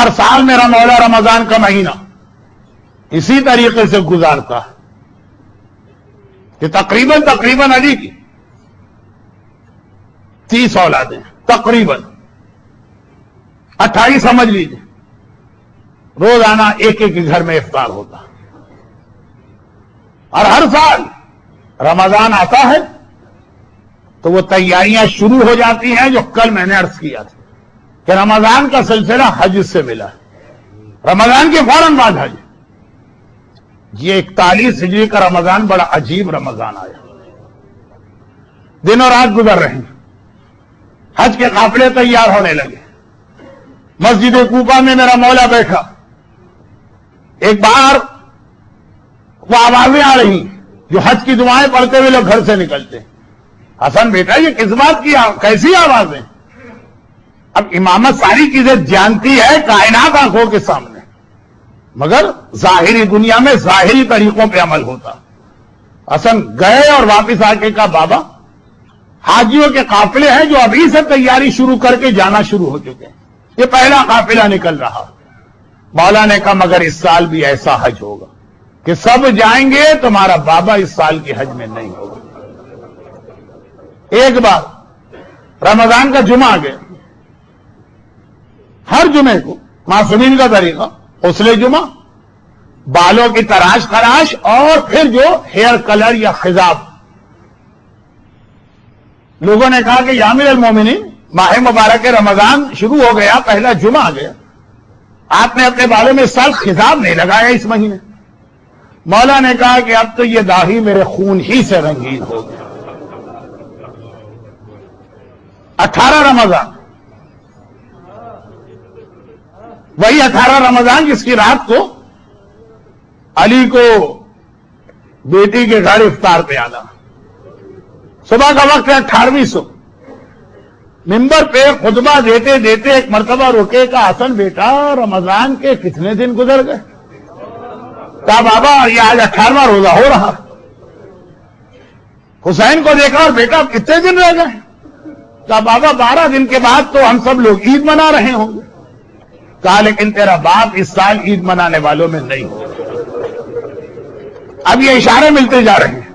ہر سال میرا مولا رمضان کا مہینہ اسی طریقے سے گزارتا ہے کہ تقریباً علی کی 30 اولادیں تقریباً 28 سمجھ لیجیے، روزانہ ایک ایک گھر میں افطار ہوتا، اور ہر سال رمضان آتا ہے تو وہ تیاریاں شروع ہو جاتی ہیں جو کل میں نے عرض کیا تھا کہ رمضان کا سلسلہ حج سے ملا ہے، رمضان کے فوراً بعد حج۔ یہ 41 ہجری کا رمضان بڑا عجیب رمضان آیا، دن اور رات گزر رہے ہیں، حج کے قافلے تیار ہونے لگے، مسجد کوفہ میں میرا مولا بیٹھا، ایک بار وہ آوازیں آ رہی جو حج کی دعائیں پڑھتے ہوئے لوگ گھر سے نکلتے، حسن بیٹا یہ کس بات کی کیسی آوازیں؟ اب امامت ساری چیزیں جانتی ہے کائنات آنکھوں کے سامنے، مگر ظاہری دنیا میں ظاہری طریقوں پہ عمل ہوتا۔ حسن گئے اور واپس آ کے کہا بابا حاجیوں کے قافلے ہیں جو ابھی سے تیاری شروع کر کے جانا شروع ہو چکے ہیں، یہ پہلا قافلہ نکل رہا۔ مولا نے کہا مگر اس سال بھی ایسا حج ہوگا کہ سب جائیں گے، تمہارا بابا اس سال کے حج میں نہیں ہوگا۔ ایک بار رمضان کا جمعہ آ گیا، ہر جمعے کو معصومین کا طریقہ غسل جمعہ، بالوں کی تراش خراش، اور پھر جو ہیئر کلر یا خضاب۔ لوگوں نے کہا کہ یا امیر المومنین ماہ مبارک رمضان شروع ہو گیا، پہلا جمعہ آ گیا، آپ نے اپنے بالوں میں اس سال خضاب نہیں لگایا اس مہینے۔ مولا نے کہا کہ اب تو یہ داڑھی میرے خون ہی سے رنگین ہو گیا۔ 18 رمضان، وہی 18 رمضان جس کی رات کو علی کو بیٹی کے گھر افطار پہ آنا، صبح کا وقت ہے 18ویں صبح، ممبر پہ خطبہ دیتے دیتے ایک مرتبہ رکے، کہا حسن بیٹا رمضان کے کتنے دن گزر گئے؟ کہا بابا یہ آج 18واں روزہ ہو رہا۔ حسین کو دیکھا اور بیٹا کتنے دن رہ گئے؟ کہا بابا 12 دن کے بعد تو ہم سب لوگ عید منا رہے ہوں گے۔ کہا لیکن تیرا باپ اس سال عید منانے والوں میں نہیں ہو۔ اب یہ اشارے ملتے جا رہے ہیں،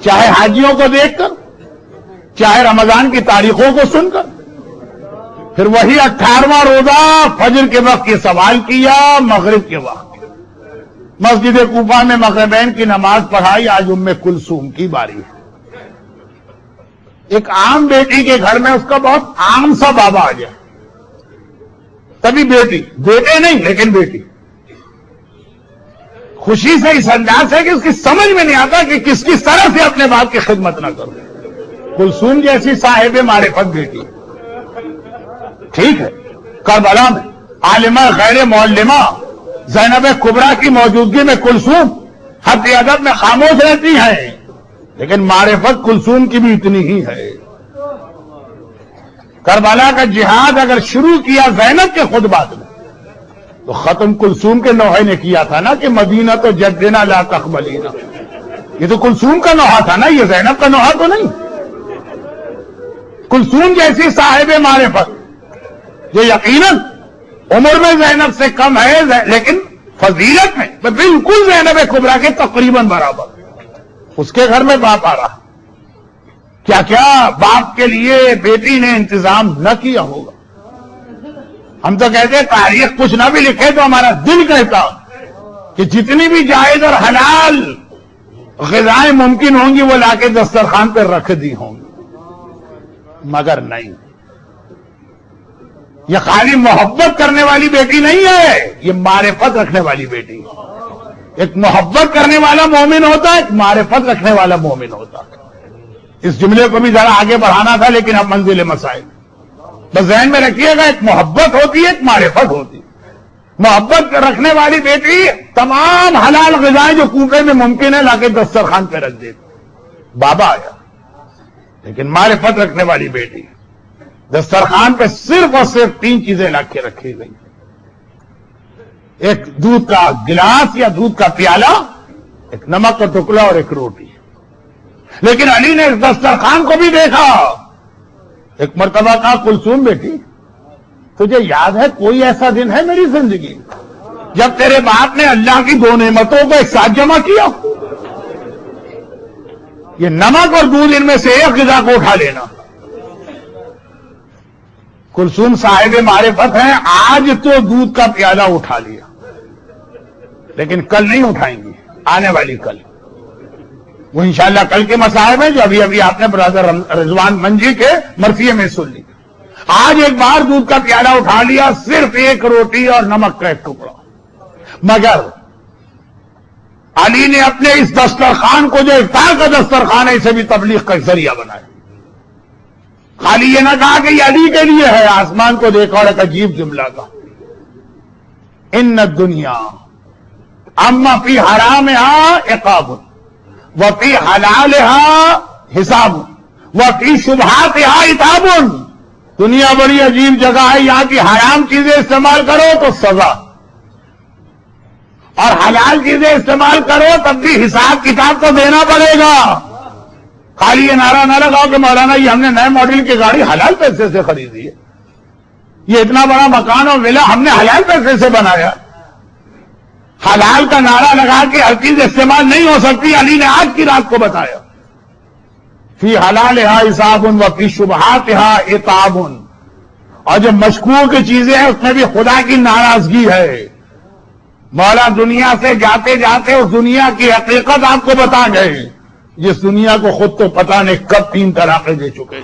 چاہے حاجیوں کو دیکھ کر، چاہے رمضان کی تاریخوں کو سن کر۔ پھر وہی 18واں روزہ فجر کے وقت یہ سوال کیا، مغرب کے وقت مسجد کوفہ میں مغربین کی نماز پڑھائی، آج ام کلثوم کی باری ہے۔ ایک عام بیٹی کے گھر میں اس کا بہت عام سا بابا آ گیا، تبھی بیٹی، بیٹے نہیں لیکن بیٹی، خوشی سے اس انداز ہے کہ اس کی سمجھ میں نہیں آتا کہ کس کس طرح سے اپنے باپ کی خدمت نہ کرو۔ کلثوم جیسی صاحب معرفت بیٹی، ٹھیک ہے، کربلا میں عالمہ غیر معلمہ زینب کبریٰ کی موجودگی میں کلثوم حد ادب میں خاموش رہتی ہے، لیکن معرفت کلثوم کی بھی اتنی ہی ہے۔ کربلا کا جہاد اگر شروع کیا زینب کے خطبات میں تو ختم کلثوم کے نوحے نے کیا تھا نا کہ مدینہ تو جدنا لا تقبلینا، یہ تو کلثوم کا نوحہ تھا نا، یہ زینب کا نوحہ تو نہیں۔ کلثوم جیسی صاحب معرفت جو یقیناً عمر میں زینب سے کم ہے لیکن فضیلت میں بالکل زینب کبریٰ کے تقریباً برابر، اس کے گھر میں باپ آ رہا، کیا کیا باپ کے لیے بیٹی نے انتظام نہ کیا ہوگا۔ ہم تو کہتے ہیں تاریخ کچھ نہ بھی لکھے تو ہمارا دل کہتا کہ جتنی بھی جائز اور حلال غذائیں ممکن ہوں گی وہ لا کے دسترخوان پہ رکھ دی ہوں گی، مگر نہیں، یہ خالی محبت کرنے والی بیٹی نہیں ہے، یہ معرفت رکھنے والی بیٹی ہے۔ ایک محبت کرنے والا مومن ہوتا ہے، ایک معرفت رکھنے والا مومن ہوتا ہے۔ اس جملے کو بھی ذرا آگے بڑھانا تھا لیکن اب منزل مسائل، بس ذہن میں رکھیے گا، ایک محبت ہوتی ہے، ایک معرفت ہوتی ہے۔ محبت رکھنے والی بیٹی تمام حلال غذائیں جو کوفے میں ممکن ہے لا کے دسترخوان پہ رکھ دیتی، بابا آیا، لیکن معرفت رکھنے والی بیٹی دسترخوان پہ صرف اور صرف 3 چیزیں لا کے رکھی گئی، ایک دودھ کا گلاس یا دودھ کا پیالہ، ایک نمک کا ٹکڑا اور ایک روٹی۔ لیکن علی نے اس دسترخوان کو بھی دیکھا، ایک مرتبہ کہا کلثوم بیٹی تجھے یاد ہے کوئی ایسا دن ہے میری زندگی جب تیرے باپ نے اللہ کی دو نعمتوں کو ایک ساتھ جمع کیا؟ یہ نمک اور دودھ ان میں سے ایک غذا کو اٹھا لینا. کلثوم صاحب معرفت ہیں، آج تو دودھ کا پیالہ اٹھا لیا لیکن کل نہیں اٹھائیں گی، آنے والی کل وہ انشاءاللہ کل کے مصائب ہیں جو ابھی ابھی آپ نے برادر رضوان منجی کے مرثیے میں سن لی. آج ایک بار دودھ کا پیالہ اٹھا لیا، صرف ایک روٹی اور نمک کا ایک ٹکڑا. مگر علی نے اپنے اس دسترخوان کو جو افطار کا دسترخوان ہے اسے بھی تبلیغ کا ذریعہ بنایا. خالی یہ نہ کہا کہ یہ علی کے لیے ہے، آسمان کو دیکھا اور ایک عجیب جملہ کا، ان الدنیا اما فی حرامها عقاب وفی حلالها حساب وفی شبہاتها عتاب. دنیا بڑی عجیب جگہ ہے، یہاں کی حرام چیزیں استعمال کرو تو سزا، اور حلال چیزیں استعمال کرو تب بھی حساب کتاب تو دینا پڑے گا. خالی یہ نعرہ نہ لگاؤ کہ مولانا یہ ہم نے نئے ماڈل کی گاڑی حلال پیسے سے خریدی ہے، یہ اتنا بڑا مکان اور ولا ہم نے حلال پیسے سے بنایا. حلال کا نعرہ لگا کے ہر چیز استعمال نہیں ہو سکتی. علی نے آج کی رات کو بتایا فی حلالها حساب وفی شبہاتها عتاب. اور جو مشکوک چیزیں ہیں اس میں بھی خدا کی ناراضگی ہے. مولا دنیا سے جاتے جاتے اس دنیا کی حقیقت آپ کو بتا گئے جس دنیا کو خود تو پتہ نہیں کب 3 طلاقیں دے چکے.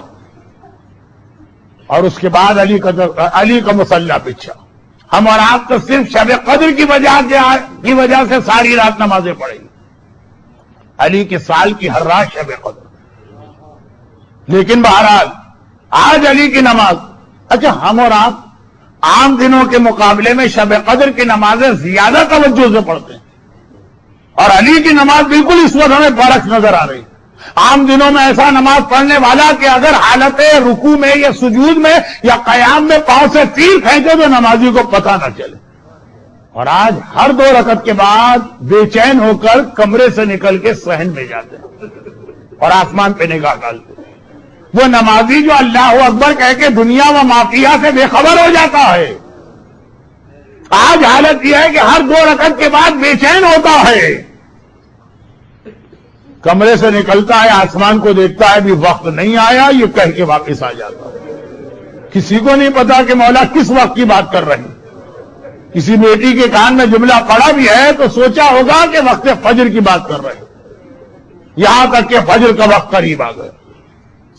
اور اس کے بعد علی کا مسلح پچھا. ہم اور آپ تو صرف شب قدر کی وجہ سے ساری رات نمازیں پڑھیں گے. علی کے سال کی ہر رات شب قدر. لیکن بہرحال آج علی کی نماز، اچھا ہم اور آپ عام دنوں کے مقابلے میں شب قدر کی نمازیں زیادہ توجہ سے پڑھتے ہیں، اور علی کی نماز بالکل اس وقت ہمیں برعکس نظر آ رہی. عام دنوں میں ایسا نماز پڑھنے والا کہ اگر حالت رکوع میں یا سجود میں یا قیام میں پاؤں سے تیر پھینکے تو نمازی کو پتہ نہ چلے. اور آج ہر 2 رکعت کے بعد بے چین ہو کر کمرے سے نکل کے صحن میں جاتے ہیں اور آسمان پہ نگاہ ڈالتے ہیں. وہ نمازی جو اللہ اکبر کہہ کے دنیا و مافیہ سے بے خبر ہو جاتا ہے، آج حالت یہ ہے کہ ہر 2 رکعت کے بعد بے چین ہوتا ہے، کمرے سے نکلتا ہے، آسمان کو دیکھتا ہے بھی وقت نہیں آیا، یہ کہہ کے واپس آ جاتا ہے. کسی کو نہیں پتا کہ مولا کس وقت کی بات کر رہے ہیں. کسی بیٹی کے کان میں جملہ پڑا بھی ہے تو سوچا ہوگا کہ وقت فجر کی بات کر رہے ہیں، یہاں تک کہ فجر کا وقت قریب آ گیا.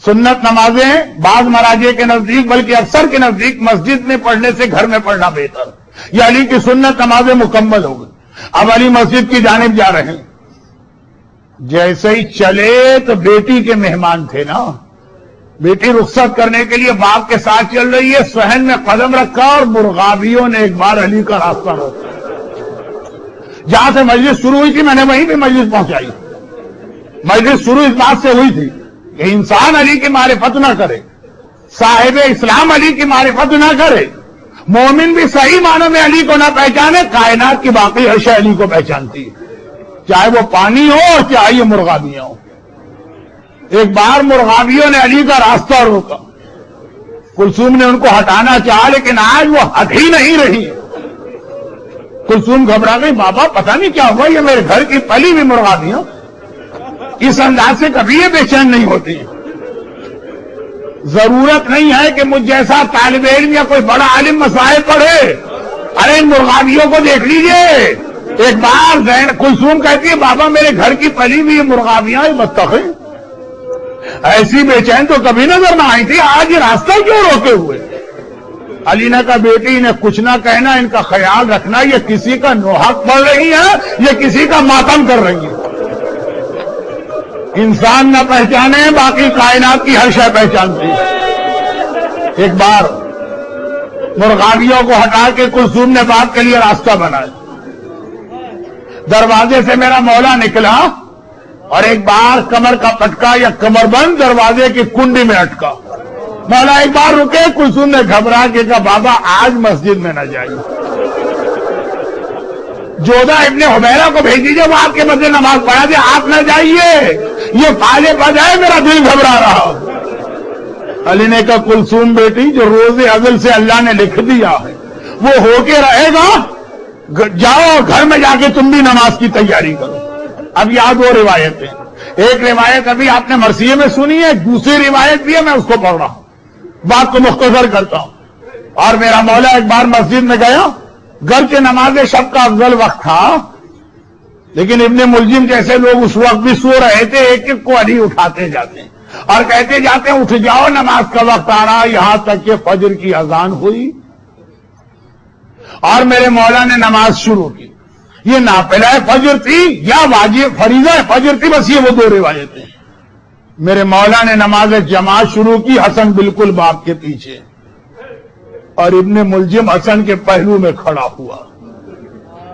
سنت نمازیں بعض مراجع کے نزدیک بلکہ اکثر کے نزدیک مسجد میں پڑھنے سے گھر میں پڑھنا بہتر. یہ علی کی سنت نمازیں مکمل ہو گئی. اب علی مسجد کی جانب جا رہے ہیں. جیسے ہی چلے تو بیٹی کے مہمان تھے نا، بیٹی رخصت کرنے کے لیے باپ کے ساتھ چل رہی ہے، صحن میں قدم رکھا اور مرغابیوں نے ایک بار علی کا راستہ روکا. جہاں سے مجلس شروع ہوئی تھی میں نے وہیں پہ مجلس پہنچائی. مجلس شروع اس بات سے ہوئی تھی کہ انسان علی کی معرفت نہ کرے، صاحب اسلام علی کی معرفت نہ کرے، مومن بھی صحیح معنوں میں علی کو نہ پہچانے، کائنات کی باقی ہر شے علی کو پہچانتی ہے، چاہے وہ پانی ہو اور چاہے یہ مرغابیاں ہوں. ایک بار مرغابیوں نے علی کا راستہ روکا. کلثوم نے ان کو ہٹانا چاہا لیکن آج وہ ہٹ ہی نہیں رہی. کلثوم گھبرا گئی، بابا پتہ نہیں کیا ہوا، یہ میرے گھر کی پلی ہوئی مرغابیاں اس انداز سے کبھی یہ بے چین نہیں ہوتی. ضرورت نہیں ہے کہ مجھ جیسا طالب علم یا کوئی بڑا عالم مسائل پڑھے. ارے ان مرغابیوں کو دیکھ لیجئے. ایک بار کلثوم کہتی ہے بابا میرے گھر کی پلی ہوئی مرغابیاں بتخیں ایسی بے چین تو کبھی نظر نہ آئی تھی، آج یہ راستہ کیوں روکے ہوئے؟ علی نے کہا بیٹی انہیں کچھ نہ کہنا، ان کا خیال رکھنا، یہ کسی کا نوحق پڑھ رہی ہے، یہ کسی کا ماتم کر رہی ہے. انسان نہ پہچانے باقی کائنات کی ہر شے پہچانتی ہے. ایک بار مرغابیوں کو ہٹا کے کلثوم نے باپ کے لیے راستہ بنایا. دروازے سے میرا مولا نکلا اور ایک بار کمر کا پٹکا یا کمر بند دروازے کی کنڈی میں اٹکا. مولا ایک بار رکے. کلثوم نے گھبرا کے کہا بابا آج مسجد میں نہ جائیے، جودہ ابن حبیرہ کو بھیج دیجیے، وہ آپ کے بدلے نماز پڑھا دے، آپ نہ جائیے، یہ فالے بجائے میرا دل گھبرا رہا. علی نے کہا کلثوم بیٹی جو روز ازل سے اللہ نے لکھ دیا ہے وہ ہو کے رہے گا، جاؤ گھر میں جا کے تم بھی نماز کی تیاری کرو۔ اب یاد وہ روایتیں، ایک روایت ابھی آپ نے مرثیے میں سنی ہے، دوسری روایت بھی ہے، میں اس کو پڑھ رہا ہوں، بات کو مختصر کرتا ہوں۔ اور میرا مولا ایک بار مسجد میں گیا، گھر کے نماز شب کا افضل وقت تھا، لیکن ابن ملجم جیسے لوگ اس وقت بھی سو رہے تھے، ایک ایک کو علی اٹھاتے جاتے ہیں اور کہتے جاتے ہیں اٹھ جاؤ نماز کا وقت آ رہا، یہاں تک کہ فجر کی اذان ہوئی اور میرے مولا نے نماز شروع کی۔ یہ نافلہ فجر تھی یا واجب فریضہ فجر تھی، بس یہ وہ دو روایتیں۔ میرے مولا نے نماز جماعت شروع کی، حسن بالکل باپ کے پیچھے، اور ابن ملجم حسن کے پہلو میں کھڑا ہوا۔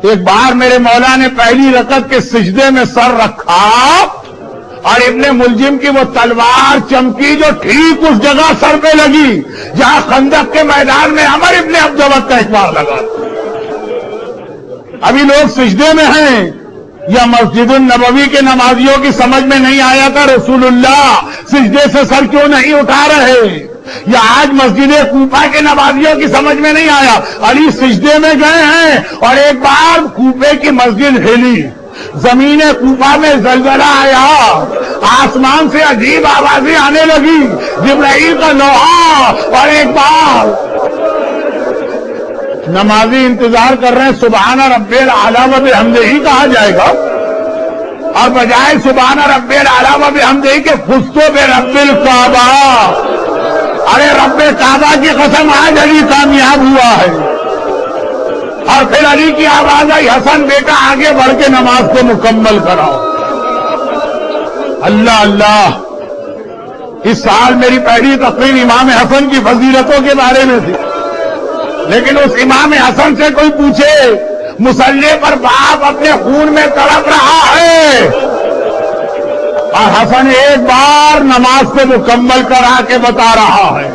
ایک بار میرے مولا نے پہلی رکعت کے سجدے میں سر رکھا اور ابن ملجم کی وہ تلوار چمکی جو ٹھیک اس جگہ سر پہ لگی جہاں خندق کے میدان میں عمر ابن عبدوت کا ایک بار لگا۔ ابھی لوگ سجدے میں ہیں، یا مسجد النبوی کے نمازیوں کی سمجھ میں نہیں آیا تھا رسول اللہ سجدے سے سر کیوں نہیں اٹھا رہے، یا آج مسجد کوفہ کے نمازیوں کی سمجھ میں نہیں آیا علی سجدے میں گئے ہیں اور ایک بار کوفے کی مسجد ہلی، زمین کوفہ میں زلزلہ آیا، آسمان سے عجیب آوازیں آنے لگی، جبرائیل کا لوحہ، اور ایک بار نمازی انتظار کر رہے ہیں سبحان ربی الاعلی و بحمدہ کہا جائے گا، اور بجائے سبحان ربی الاعلی و بحمدہ کے فزتو برب الکعبہ، ارے رب کعبہ کی قسم آج علی کامیاب ہوا ہے۔ اور پھر علی کی آواز آئی حسن بیٹا آگے بڑھ کے نماز کو مکمل کراؤ۔ اللہ اللہ، اس سال میری پہلی تقریر امام حسن کی فضیلتوں کے بارے میں تھی، لیکن اس امام حسن سے کوئی پوچھے مصلی پر باپ اپنے خون میں تڑپ رہا ہے اور حسن ایک بار نماز کو مکمل کرا کے بتا رہا ہے۔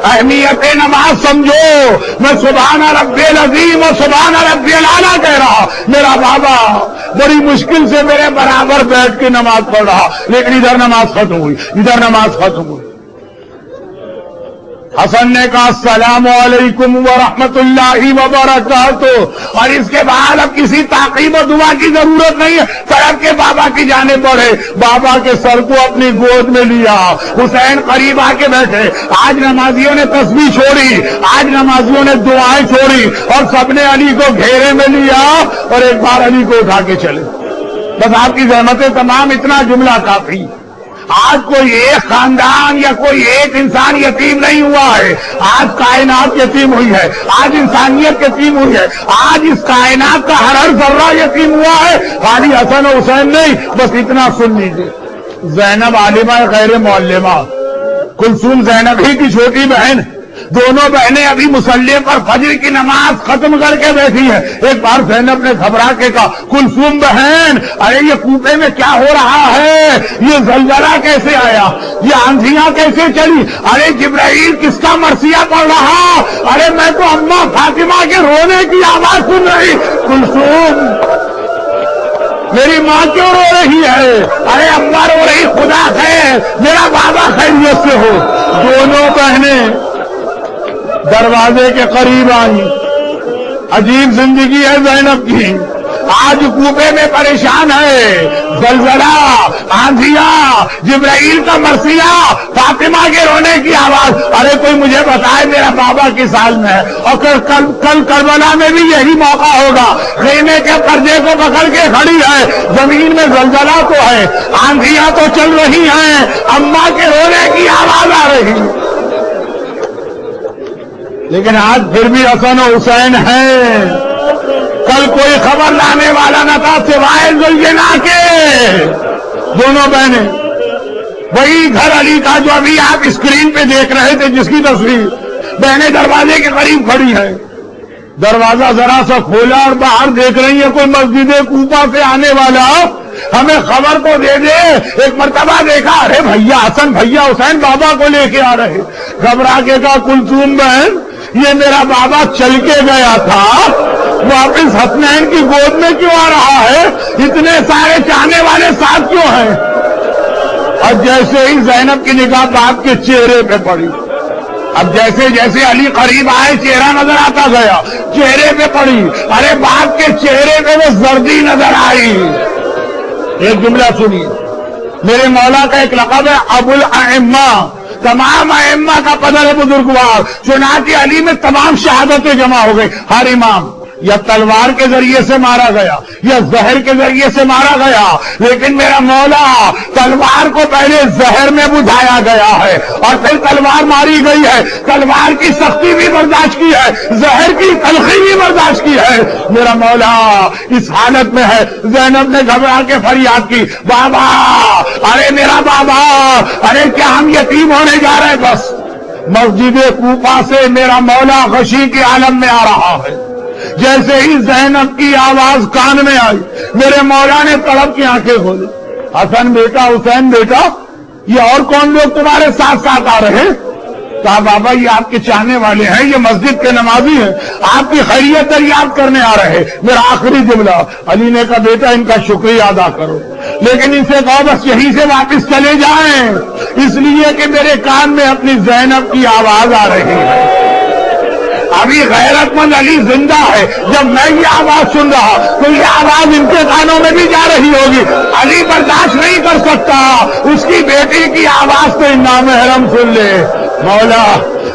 اہمیت نماز سمجھو، میں سبحان ربی العظیم اور سبحان ربی الاعلیٰ کہہ رہا، میرا بابا بڑی مشکل سے میرے برابر بیٹھ کے نماز پڑھ رہا، لیکن ادھر نماز ختم ہوئی، ادھر نماز ختم ہوئی۔ حسن نے کہا السلام علیکم ورحمۃ اللہ وبرکاتہ، اور اس کے بعد اب کسی تعقیب و دعا کی ضرورت نہیں ہے، طرف کے بابا کی جانب بڑھے، بابا کے سر کو اپنی گود میں لیا، حسین قریب آ کے بیٹھے۔ آج نمازیوں نے تسبیح چھوڑی، آج نمازیوں نے دعائیں چھوڑی، اور سب نے علی کو گھیرے میں لیا اور ایک بار علی کو اٹھا کے چلے۔ بس آپ کی زحمتیں تمام، اتنا جملہ کافی۔ آج کوئی ایک خاندان یا کوئی ایک انسان یتیم نہیں ہوا ہے، آج کائنات یتیم ہوئی ہے، آج انسانیت یتیم ہوئی ہے، آج اس کائنات کا ہر ذرہ یتیم ہوا ہے، خالی حسن و حسین نہیں۔ بس اتنا سن لیجیے، زینب عالمہ غیر معلمہ، کلثوم زینب ہی کی چھوٹی بہن، دونوں بہنیں ابھی مصلی پر فجر کی نماز ختم کر کے بیٹھی ہیں۔ ایک بار زینب نے گھبرا کے کہا کلثوم بہن، ارے یہ کوفے میں کیا ہو رہا ہے، یہ زلزلہ کیسے آیا، یہ آندھیاں کیسے چلی، ارے جبرائیل کس کا مرثیہ پڑھ رہا، ارے میں تو اماں فاطمہ کے رونے کی آواز سن رہی۔ کلثوم میری ماں کیوں رو رہی ہے، ارے اماں رو رہی، خدا خیر میرا بابا خیریت سے ہو۔ دونوں بہنیں دروازے کے قریب آئی۔ عجیب زندگی ہے زینب کی، آج کوفے میں پریشان ہے، زلزلہ، آندھیاں، جبرائیل کا مرثیہ، فاطمہ کے رونے کی آواز، ارے کوئی مجھے بتائے میرا بابا کس حال میں ہے۔ اور کل کربلا میں بھی یہی موقع ہوگا، خیمے کے پردے کو پکڑ کے کھڑی ہے، زمین میں زلزلہ تو ہے، آندھیاں تو چل رہی ہیں، اماں کے رونے کی آواز آ رہی، لیکن آج پھر بھی حسن و حسین ہیں۔ کل کوئی خبر لانے والا نہ تھا سوائے زلجنا کے۔ دونوں بہنیں وہی گھر علی کا جو ابھی آپ اسکرین پہ دیکھ رہے تھے، جس کی تصویر، بہنیں دروازے کے قریب کھڑی ہیں۔ دروازہ ذرا سا کھولا اور باہر دیکھ رہی ہے کوئی مسجد کوفہ سے آنے والا ہمیں خبر تو دے دے۔ ایک مرتبہ دیکھا، ارے بھیا حسن، بھیا حسین بابا کو لے کے آ رہے، گھبرا کے کہا کلثوم بہن یہ میرا بابا چل کے گیا تھا، واپس حسنین کی گود میں کیوں آ رہا ہے، اتنے سارے چاہنے والے ساتھ کیوں ہیں؟ اور جیسے ہی زینب کی نگاہ باپ کے چہرے پہ پڑی، اب جیسے جیسے علی قریب آئے چہرہ نظر آتا گیا، چہرے پہ پڑی، ارے باپ کے چہرے پہ وہ زردی نظر آئی۔ ایک جملہ سنیے، میرے مولا کا ایک لقب ہے ابو الائمہ، تمام ائمہ کا قدر ہے بزرگوار، چنانچہ علی میں تمام شہادتیں جمع ہو گئی۔ ہر امام یا تلوار کے ذریعے سے مارا گیا یا زہر کے ذریعے سے مارا گیا، لیکن میرا مولا تلوار کو پہلے زہر میں بجھایا گیا ہے اور پھر تلوار ماری گئی ہے، تلوار کی سختی بھی برداشت کی ہے، زہر کی تلخی بھی برداشت کی ہے۔ میرا مولا اس حالت میں ہے، زینب نے گھبرا کے فریاد کی، بابا، ارے میرا بابا، ارے کیا ہم یتیم ہونے جا رہے ہیں؟ بس مسجد کوفہ سے میرا مولا غشی کے عالم میں آ رہا ہے۔ جیسے ہی زینب کی آواز کان میں آئی، میرے مولا نے تڑپ کی آنکھیں کھولی، حسن بیٹا، حسین بیٹا، یہ اور کون لوگ تمہارے ساتھ ساتھ آ رہے ہیں؟ کہا بابا یہ آپ کے چاہنے والے ہیں، یہ مسجد کے نمازی ہیں، آپ کی خیریت دریافت کرنے آ رہے ہیں۔ میرا آخری جملہ، علی نے کہا بیٹا ان کا شکریہ ادا کرو، لیکن ان سے کہو بس یہیں سے واپس چلے جائیں، اس لیے کہ میرے کان میں اپنی زینب کی آواز آ رہی ہے۔ ابھی غیرت مند علی زندہ ہے، جب میں یہ آواز سن رہا تو یہ آواز ان کے کانوں میں بھی جا رہی ہوگی۔ علی برداشت نہیں کر سکتا، اس کی بیٹی کی آواز تو نامحرم سن لے۔ مولا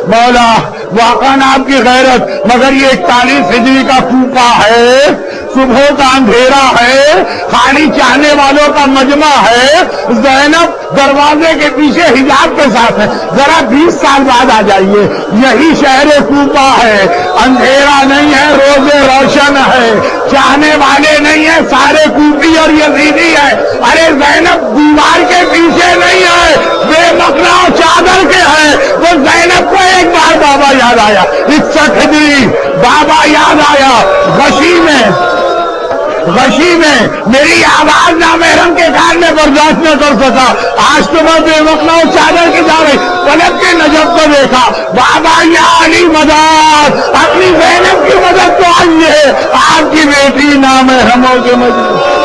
مولا واقعاً آپ کی غیرت، مگر یہ 41 ہجری کا کوفہ ہے، صبح کا اندھیرا ہے، خالی چاہنے والوں کا مجمع ہے، زینب دروازے کے پیچھے حجاب کے ساتھ ہے، ذرا 20 سال بعد آ جائیے، یہی شہر کوفہ ہے، اندھیرا نہیں ہے، روزے روشن ہے، چاہنے والے نہیں ہیں، سارے کوفی اور یزیدی ہے۔ ارے زینب دیوار کے پیچھے نہیں ہے، بے مقنا چادر کے ہے۔ تو زینب کو ایک بار بابا یاد آیا، 61 ہجری بابا یاد آیا، غشی میں میری آواز نامحرم کے کان میں برداشت نہ کر سکا، آج تو میں بے مقنا چادر کی جا رہی، پلٹ کے نجف کو دیکھا، بابا یا علی مدد، اپنی زینب کی مدد تو آئیے، آپ کی بیٹی نامحرموں کے مجلس۔